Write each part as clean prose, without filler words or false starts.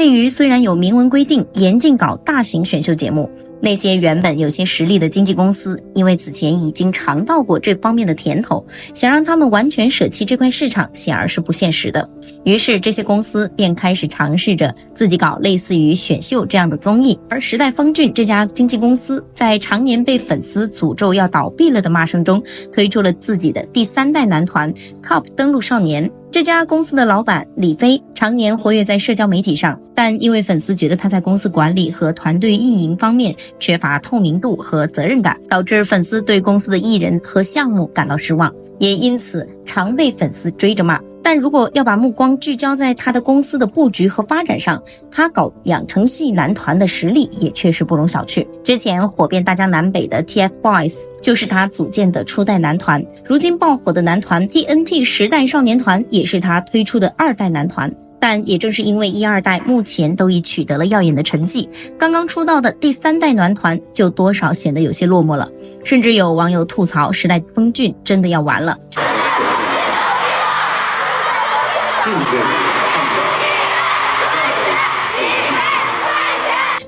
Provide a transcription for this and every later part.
内娱虽然有明文规定严禁搞大型选秀节目，那些原本有些实力的经纪公司因为此前已经尝到过这方面的甜头，想让他们完全舍弃这块市场显然是不现实的。于是这些公司便开始尝试着自己搞类似于选秀这样的综艺。而时代峰峻这家经纪公司在常年被粉丝诅咒要倒闭了的骂声中，推出了自己的第3代男团 TOP 登陆少年。这家公司的老板李飞常年活跃在社交媒体上，但因为粉丝觉得他在公司管理和团队运营方面缺乏透明度和责任感，导致粉丝对公司的艺人和项目感到失望，也因此常被粉丝追着骂。但如果要把目光聚焦在他的公司的布局和发展上，他搞养成系男团的实力也确实不容小觑。之前火遍大江南北的 TFBOYS 就是他组建的初代男团，如今爆火的男团 TNT 时代少年团也是他推出的2代男团。但也正是因为1、2代目前都已取得了耀眼的成绩，刚刚出道的第3代男团就多少显得有些落寞了，甚至有网友吐槽时代峰峻真的要完了。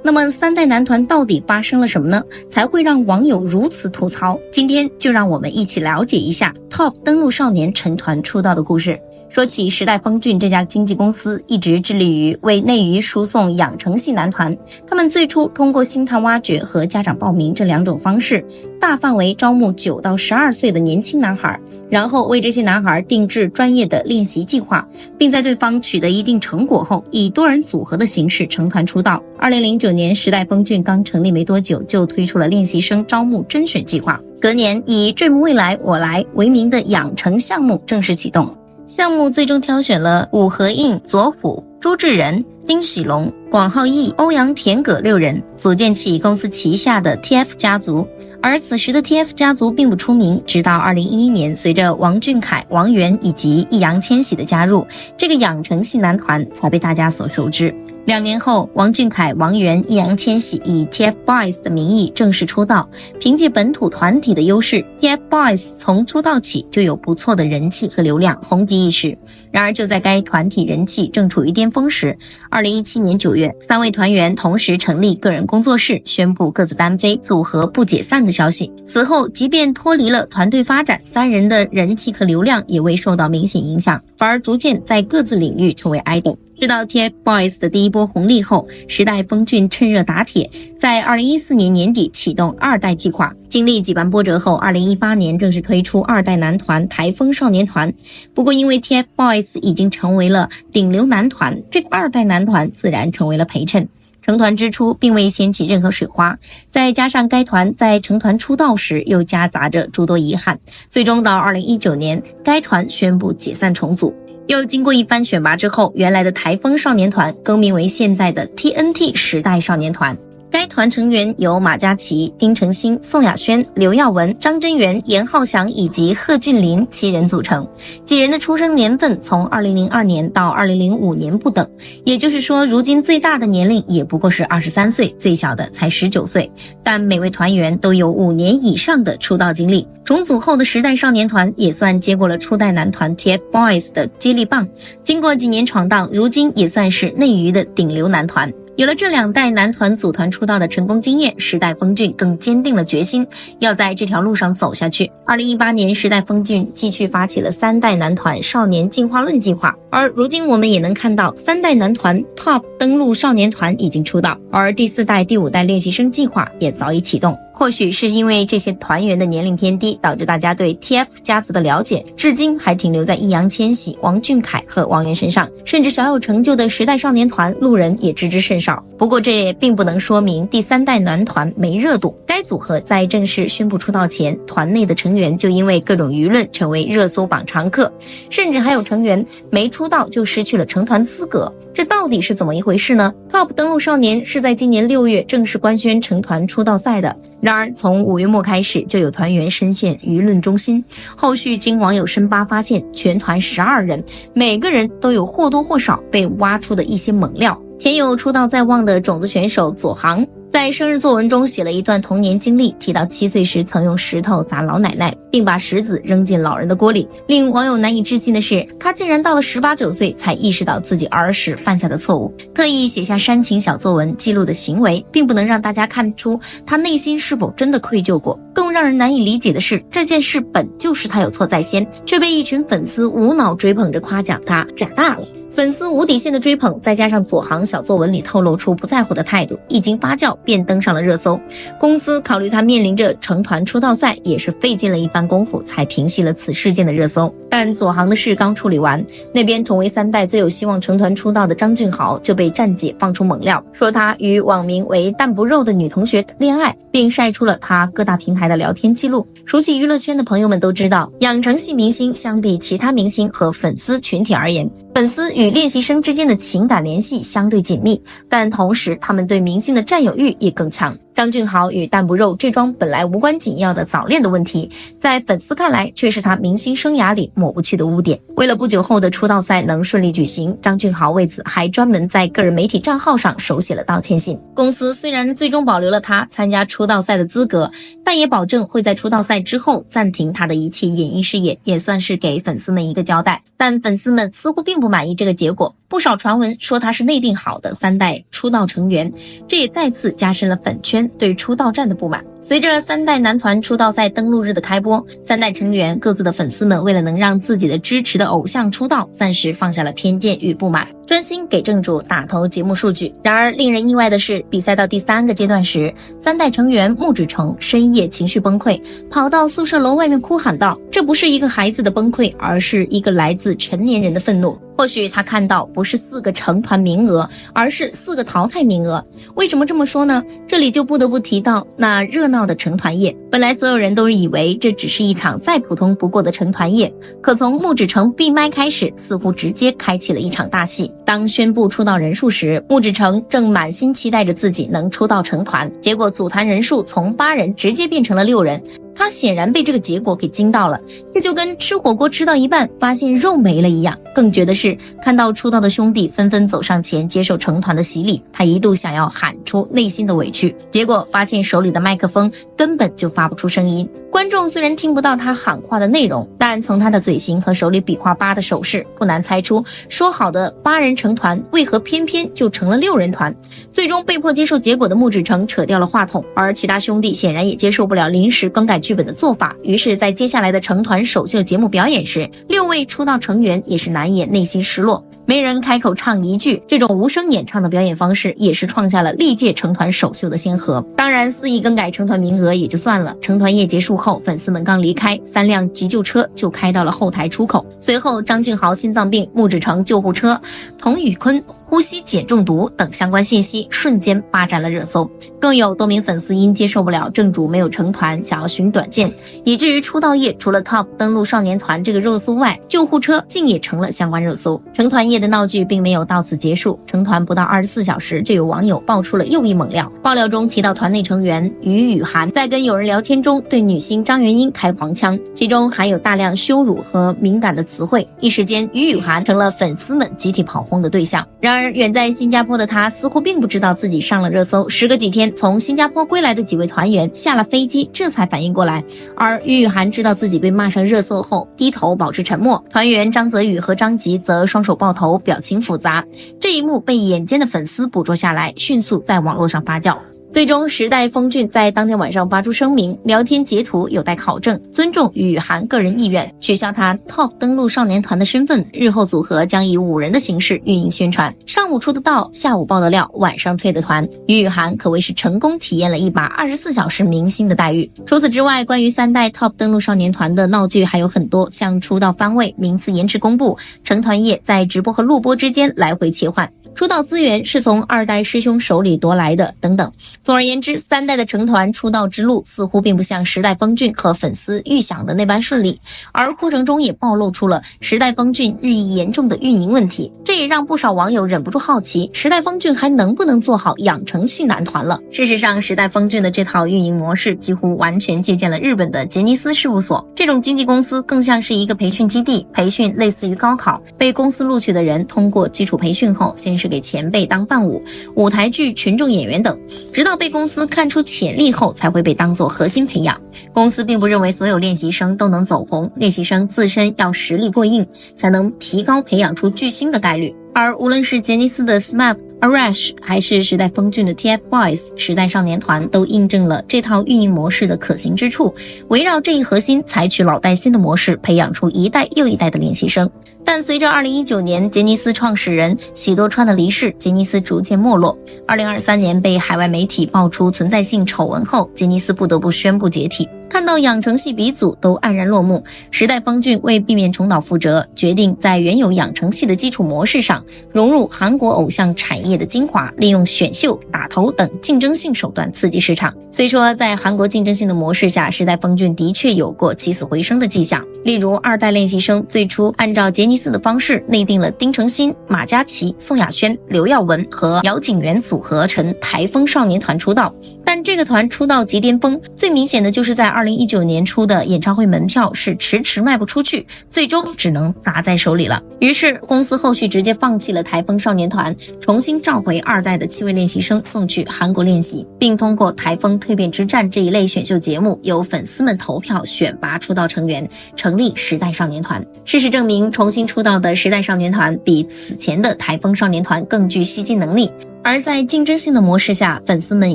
那么3代男团到底发生了什么呢？才会让网友如此吐槽？今天就让我们一起了解一下 TOP 登陆少年成团出道的故事。说起时代峰峻这家经纪公司，一直致力于为内娱输送养成系男团。他们最初通过星探挖掘和家长报名这2种方式，大范围招募9到12岁的年轻男孩，然后为这些男孩定制专业的练习计划，并在对方取得一定成果后，以多人组合的形式成团出道。2009年，时代峰峻刚成立没多久，就推出了练习生招募甄选计划。隔年，以 Dream 未来我来为名的养成项目正式启动。项目最终挑选了武和印、左虎、朱智仁、丁喜龙、广浩毅、欧阳田葛6人，组建起公司旗下的 TF 家族。而此时的 TF 家族并不出名，直到2011年，随着王俊凯、王源以及易烊千玺的加入，这个养成系男团才被大家所熟知。2年后，王俊凯、王源、易烊千玺以 TFBOYS 的名义正式出道。凭借本土团体的优势， TFBOYS 从出道起就有不错的人气和流量，红极一时。然而就在该团体人气正处于巅峰时，2017年9月，3位团员同时成立个人工作室，宣布各自单飞，组合不解散的消息。此后即便脱离了团队发展，3人的人气和流量也未受到明显影响，反而逐渐在各自领域成为 idol。知道 TFBOYS 的第一波红利后，时代峰峻趁热打铁，在2014年年底启动2代计划。经历几番波折后，2018年正式推出2代男团台风少年团。不过因为 TFBOYS 已经成为了顶流男团，这个2代男团自然成为了陪衬。成团之初并未掀起任何水花，再加上该团在成团出道时又夹杂着诸多遗憾，最终到2019年，该团宣布解散重组。又经过一番选拔之后，原来的台风少年团更名为现在的 TNT 时代少年团。该团成员由马嘉祺、丁程鑫、宋亚轩、刘耀文、张真源、严浩翔以及贺峻霖7人组成。几人的出生年份从2002年到2005年不等，也就是说如今最大的年龄也不过是23岁，最小的才19岁，但每位团员都有5年以上的出道经历。重组后的时代少年团也算接过了初代男团 TFBOYS 的接力棒，经过几年闯荡，如今也算是内娱的顶流男团。有了这2代男团组团出道的成功经验，时代峰峻更坚定了决心，要在这条路上走下去。2018年，时代峰峻继续发起了3代男团少年进化论计划，而如今我们也能看到3代男团 TOP 登陆少年团已经出道，而第4代、第5代练习生计划也早已启动。或许是因为这些团员的年龄偏低，导致大家对 TF 家族的了解至今还停留在易烊千玺、王俊凯和王源身上，甚至小有成就的时代少年团路人也知之甚少。不过这也并不能说明第3代男团没热度，该组合在正式宣布出道前，团内的成员就因为各种舆论成为热搜榜常客，甚至还有成员没出道就失去了成团资格。这到底是怎么一回事呢？ TOP 登陆少年是在今年6月正式官宣成团出道赛的，然而从5月末开始就有团员深陷舆论中心，后续经网友深扒发现，全团12人每个人都有或多或少被挖出的一些猛料。前有出道在望的种子选手左航，在生日作文中写了一段童年经历，提到7岁时曾用石头砸老奶奶，并把石子扔进老人的锅里。令网友难以置信的是，他竟然到了18、19岁才意识到自己儿时犯下的错误，特意写下煽情小作文记录的行为，并不能让大家看出他内心是否真的愧疚过。更让人难以理解的是，这件事本就是他有错在先，却被一群粉丝无脑追捧着夸奖他长大了。粉丝无底线的追捧，再加上左航小作文里透露出不在乎的态度，一经发酵便登上了热搜。公司考虑他面临着成团出道赛，也是费尽了一番功夫才平息了此事件的热搜。但左航的事刚处理完，那边同为3代最有希望成团出道的张俊豪就被站姐放出猛料，说他与网名为蛋不肉的女同学恋爱，并晒出了他各大平台的聊天记录。熟悉娱乐圈的朋友们都知道，养成系明星相比其他明星和粉丝群体而言，粉丝与练习生之间的情感联系相对紧密，但同时他们对明星的占有欲也更强。张俊豪与蛋不肉这桩本来无关紧要的早恋的问题，在粉丝看来却是他明星生涯里抹不去的污点。为了不久后的出道赛能顺利举行，张俊豪为此还专门在个人媒体账号上手写了道歉信。公司虽然最终保留了他参加出道赛的资格，但也保证会在出道赛之后暂停他的一切演艺事业，也算是给粉丝们一个交代。但粉丝们似乎并不满意这个结果，不少传闻说他是内定好的3代出道成员，这也再次加深了粉圈对出道战的不满。随着3代男团出道赛登陆日的开播，3代成员各自的粉丝们为了能让自己的支持的偶像出道，暂时放下了偏见与不满，专心给正主打头节目数据。然而令人意外的是，比赛到第3个阶段时，3代成员穆芷成深夜情绪崩溃，跑到宿舍楼外面哭喊道，这不是一个孩子的崩溃，而是一个来自成年人的愤怒。或许他看到不是4个成团名额，而是4个淘汰名额。为什么这么说呢？这里就不得不提到那热闹的成团夜。本来所有人都以为这只是一场再普通不过的成团夜，可从穆芷成闭麦开始，似乎直接开启了一场大戏。当宣布出道人数时，穆芷成正满心期待着自己能出道成团，结果组团人数从8人直接变成了6人。他显然被这个结果给惊到了，这就跟吃火锅吃到一半发现肉没了一样。更绝的是，看到出道的兄弟纷纷走上前接受成团的洗礼，他一度想要喊出内心的委屈，结果发现手里的麦克风根本就发不出声音。观众虽然听不到他喊话的内容，但从他的嘴型和手里比划8的手势，不难猜出说好的8人成团为何偏偏就成了6人团。最终被迫接受结果的穆芷成扯掉了话筒，而其他兄弟显然也接受不了临时更改剧本的做法，于是在接下来的成团首秀节目表演时，6位出道成员也是难掩内心失落，没人开口唱一句。这种无声演唱的表演方式也是创下了历届成团首秀的先河。当然肆意更改成团名额也就算了，成团夜结束后，粉丝们刚离开，3辆急救车就开到了后台出口。随后张俊豪心脏病，穆芷成救护车，童宇坤呼吸碱中毒等相关信息瞬间霸占了热搜。更有多名粉丝因接受不了正主没有成团，想要寻短见，以至于出道夜除了 TOP 登陆少年团这个热搜外，救护车竟也成了相关热搜。成团夜的闹剧并没有到此结束，成团不到24小时，就有网友爆出了又一猛料。爆料中提到团内成员于雨涵在跟友人聊天中对女星张元英开黄腔，其中含有大量羞辱和敏感的词汇，一时间于雨涵成了粉丝们集体跑轰的对象。然而远在新加坡的他似乎并不知道自己上了热搜，时隔几天从新加坡归来的几位团员下了飞机，这才反应过来。而于雨涵知道自己被骂上热搜后，低头保持沉默，团员张泽宇和张吉则双手抱头，表情复杂。这一幕被眼尖的粉丝捕捉下来，迅速在网络上发酵。最终时代峰峻在当天晚上发出声明，聊天截图有待考证，尊重于雨涵个人意愿，取消他 TOP 登陆少年团的身份，日后组合将以5人的形式运营宣传。上午出的道，下午爆的料，晚上退的团，于雨涵可谓是成功体验了一把24小时明星的待遇。除此之外，关于3代 TOP 登陆少年团的闹剧还有很多，像出道番位名次延迟公布，成团夜在直播和录播之间来回切换，出道资源是从2代师兄手里夺来的等等。总而言之，3代的成团出道之路似乎并不像时代峰峻和粉丝预想的那般顺利，而过程中也暴露出了时代峰峻日益严重的运营问题，这也让不少网友忍不住好奇，时代峰峻还能不能做好养成系男团了。事实上，时代峰峻的这套运营模式几乎完全借鉴了日本的杰尼斯事务所，这种经纪公司更像是一个培训基地，培训类似于高考，被公司录取的人通过基础培训后先是是给前辈当伴舞、舞台剧群众演员等，直到被公司看出潜力后才会被当作核心培养。公司并不认为所有练习生都能走红，练习生自身要实力过硬，才能提高培养出巨星的概率。而无论是杰尼斯的 SMAP、Arash 还是时代峰峻的 TFBOYS 时代少年团，都印证了这套运营模式的可行之处，围绕这一核心采取老带新的模式，培养出一代又一代的练习生。但随着2019年杰尼斯创始人喜多川的离世，杰尼斯逐渐没落。2023年被海外媒体爆出存在性丑闻后，杰尼斯不得不宣布解体。看到养成系鼻祖都黯然落幕，时代峰峻为避免重蹈覆辙，决定在原有养成系的基础模式上融入韩国偶像产业的精华，利用选秀、打头等竞争性手段刺激市场。虽说在韩国竞争性的模式下，时代峰峻的确有过起死回生的迹象，例如二代练习生最初按照杰尼斯的方式内定了丁程鑫、马嘉祺、宋亚轩、刘耀文和姚景元组合成台风少年团出道，但这个团出道即巅峰，最明显的就是在2019年初的演唱会门票是迟迟卖不出去，最终只能砸在手里了。于是公司后续直接放弃了台风少年团，重新召回二代的7位练习生送去韩国练习，并通过台风蜕变之战这一类选秀节目，由粉丝们投票选拔出道成员，成立时代少年团。事实证明，重新出道的时代少年团比此前的台风少年团更具吸金能力。而在竞争性的模式下，粉丝们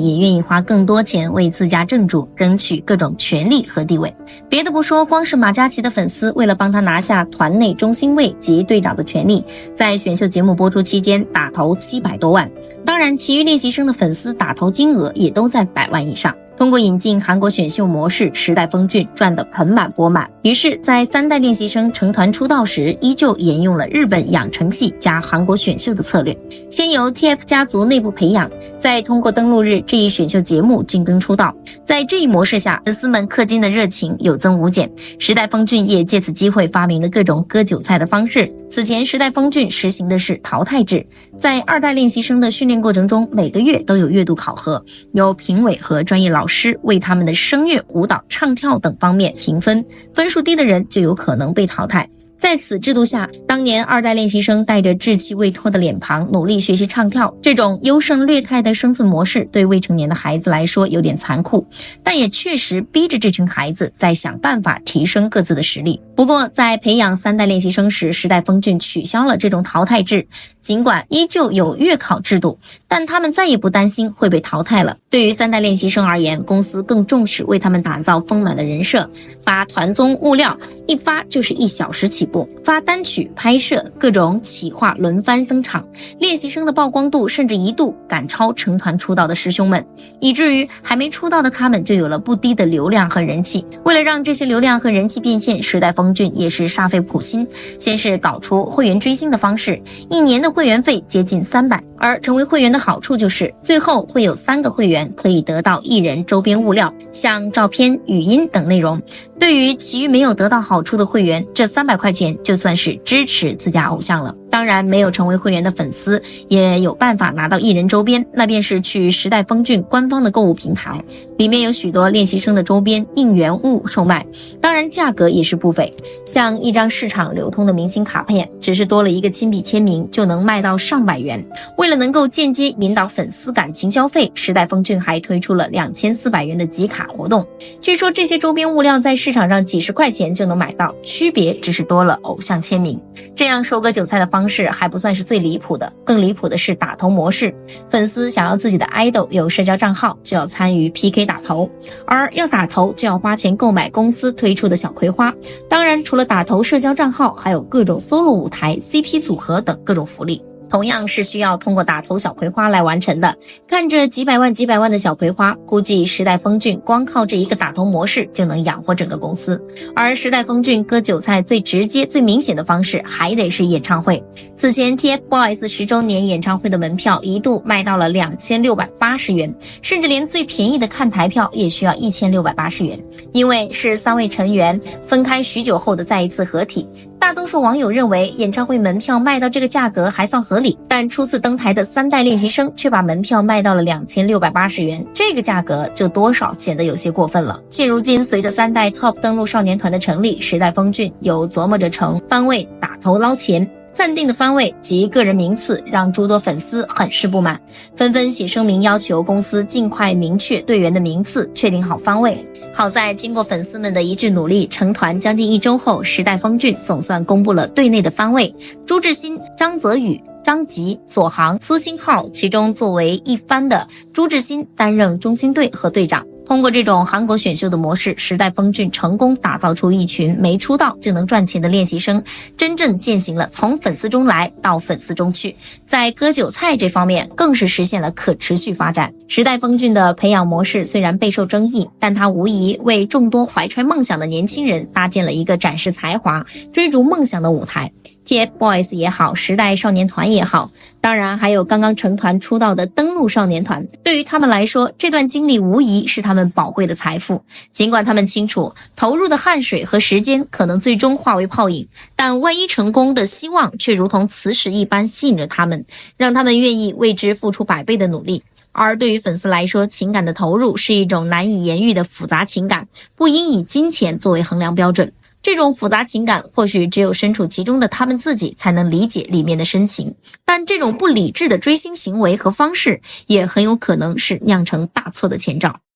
也愿意花更多钱为自家正主争取各种权利和地位。别的不说，光是马嘉祺的粉丝为了帮他拿下团内中心位及队长的权利，在选秀节目播出期间打头700多万。当然，其余练习生的粉丝打头金额也都在100万以上。通过引进韩国选秀模式，时代峰峻赚得盆满钵满。于是在3代练习生成团出道时，依旧沿用了日本养成系加韩国选秀的策略，先由 TF 家族内部培养，再通过登陆日这一选秀节目进更出道。在这一模式下，粉丝们氪金的热情有增无减，时代峰峻也借此机会发明了各种割韭菜的方式。此前时代峰峻实行的是淘汰制，在二代练习生的训练过程中，每个月都有月度考核，由评委和专业老师为他们的声乐、舞蹈、唱跳等方面评分，分数低的人就有可能被淘汰。在此制度下，当年二代练习生带着稚气未脱的脸庞努力学习唱跳，这种优胜劣汰的生存模式对未成年的孩子来说有点残酷，但也确实逼着这群孩子在想办法提升各自的实力。不过在培养3代练习生时，时代峰峻取消了这种淘汰制，尽管依旧有月考制度，但他们再也不担心会被淘汰了。对于3代练习生而言，公司更重视为他们打造丰满的人设，发团综物料一发就是1小时起步，发单曲拍摄，各种企划轮番登场，练习生的曝光度甚至一度赶超成团出道的师兄们，以至于还没出道的他们就有了不低的流量和人气。为了让这些流量和人气变现，时代峰峻也是煞费苦心，先是搞出会员追星的方式，1年的会员费接近300，而成为会员的好处就是最后会有3个会员可以得到艺人周边物料，像照片、语音等内容。对于其余没有得到好处的会员，这300块钱就算是支持自家偶像了。当然，没有成为会员的粉丝也有办法拿到艺人周边，那便是去时代峰峻官方的购物平台，里面有许多练习生的周边应援物售卖，当然价格也是不菲。像一张市场流通的明星卡片，只是多了一个亲笔签名就能卖到上百元。为了能够间接引导粉丝感情消费，时代峰峻还推出了2400元的集卡活动。据说这些周边物料在市场上几十块钱就能买到，区别只是多了偶像签名。这样收割韭菜的方式还不算是最离谱的，更离谱的是打头模式。粉丝想要自己的 idol 有社交账号，就要参与 PK 打头，而要打头就要花钱购买公司推出的小葵花。当然，除了打头社交账号，还有各种 solo 舞台、CP 组合等各种福利，同样是需要通过打头小葵花来完成的。看着几百万的小葵花，估计时代峰峻光靠这一个打头模式就能养活整个公司。而时代峰峻割韭菜最直接最明显的方式还得是演唱会。此前 TFBOYS 10周年演唱会的门票一度卖到了2680元，甚至连最便宜的看台票也需要1680元。因为是3位成员分开许久后的再一次合体，大多数网友认为演唱会门票卖到这个价格还算合理，但初次登台的3代练习生却把门票卖到了2680元，这个价格就多少显得有些过分了。现如今随着3代 TOP 登陆少年团的成立，时代峰峻有琢磨着成番位打头捞钱，暂定的番位及个人名次让诸多粉丝很是不满，纷纷写声明要求公司尽快明确队员的名次，确定好番位。好在经过粉丝们的一致努力，成团将近1周后，时代峰峻总算公布了队内的番位：朱智新、张泽宇、张吉、左航、苏星浩，其中作为一番的朱智新担任中心队和队长。通过这种韩国选秀的模式，时代峰峻成功打造出一群没出道就能赚钱的练习生，真正践行了从粉丝中来到粉丝中去。在割韭菜这方面更是实现了可持续发展。时代峰峻的培养模式虽然备受争议，但它无疑为众多怀揣梦想的年轻人搭建了一个展示才华、追逐梦想的舞台。TFBOYS 也好，时代少年团也好，当然还有刚刚成团出道的登陆少年团，对于他们来说，这段经历无疑是他们宝贵的财富。尽管他们清楚投入的汗水和时间可能最终化为泡影，但万一成功的希望却如同磁石一般吸引着他们，让他们愿意为之付出100倍的努力。而对于粉丝来说，情感的投入是一种难以言喻的复杂情感，不应以金钱作为衡量标准。这种复杂情感或许只有身处其中的他们自己才能理解里面的深情，但这种不理智的追星行为和方式也很有可能是酿成大错的前兆。